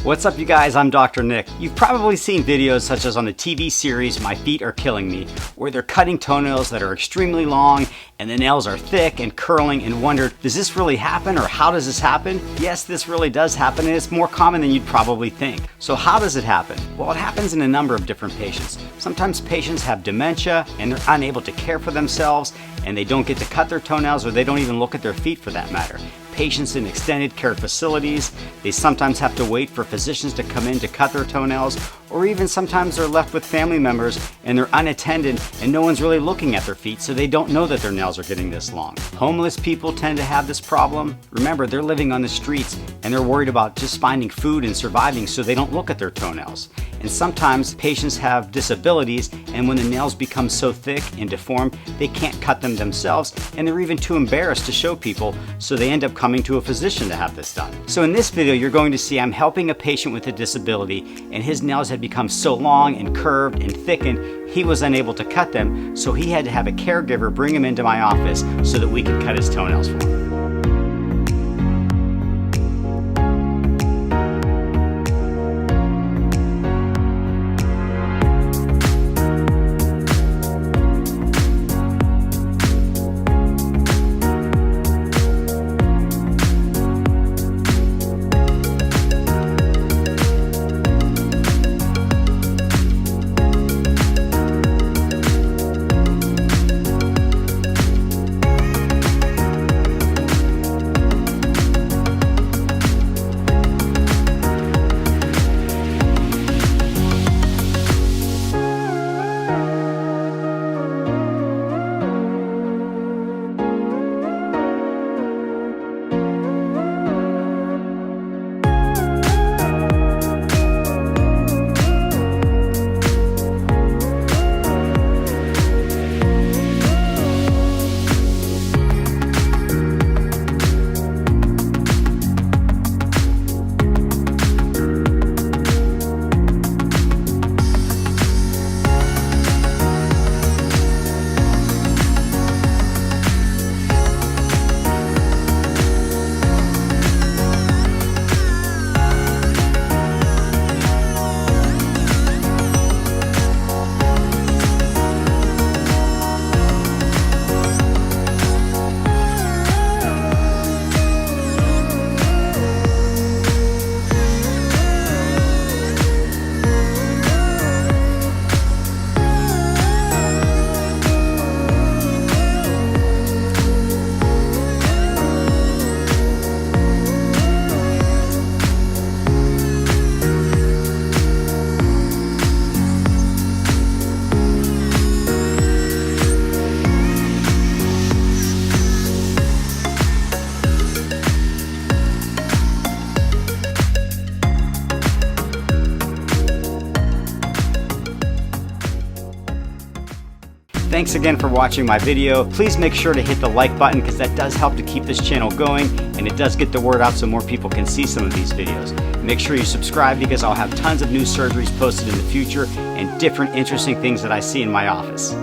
What's up you guys, I'm Dr. Nick. You've probably seen videos such as on the TV series My Feet Are Killing Me, where they're cutting toenails that are extremely long and the nails are thick and curling, and wondered, does this really happen, or how does this happen? Yes, this really does happen, and it's more common than you'd probably think. So how does it happen? Well, it happens in a number of different patients. Sometimes patients have dementia and they're unable to care for themselves and they don't get to cut their toenails, or they don't even look at their feet for that matter. Patients in extended care facilities, they sometimes have to wait for physicians to come in to cut their toenails, or even sometimes they're left with family members and they're unattended and no one's really looking at their feet, so they don't know that their nails are getting this long. Homeless people tend to have this problem. Remember, they're living on the streets and they're worried about just finding food and surviving, so they don't look at their toenails. And sometimes patients have disabilities, and when the nails become so thick and deformed, they can't cut them themselves, and they're even too embarrassed to show people, so they end up coming to a physician to have this done. So in this video, you're going to see I'm helping a patient with a disability, and his nails had become so long and curved and thickened, he was unable to cut them, so he had to have a caregiver bring him into my office so that we could cut his toenails for him. Thanks again for watching my video. Please make sure to hit the like button, because that does help to keep this channel going, and it does get the word out so more people can see some of these videos. Make sure you subscribe, because I'll have tons of new surgeries posted in the future and different interesting things that I see in my office.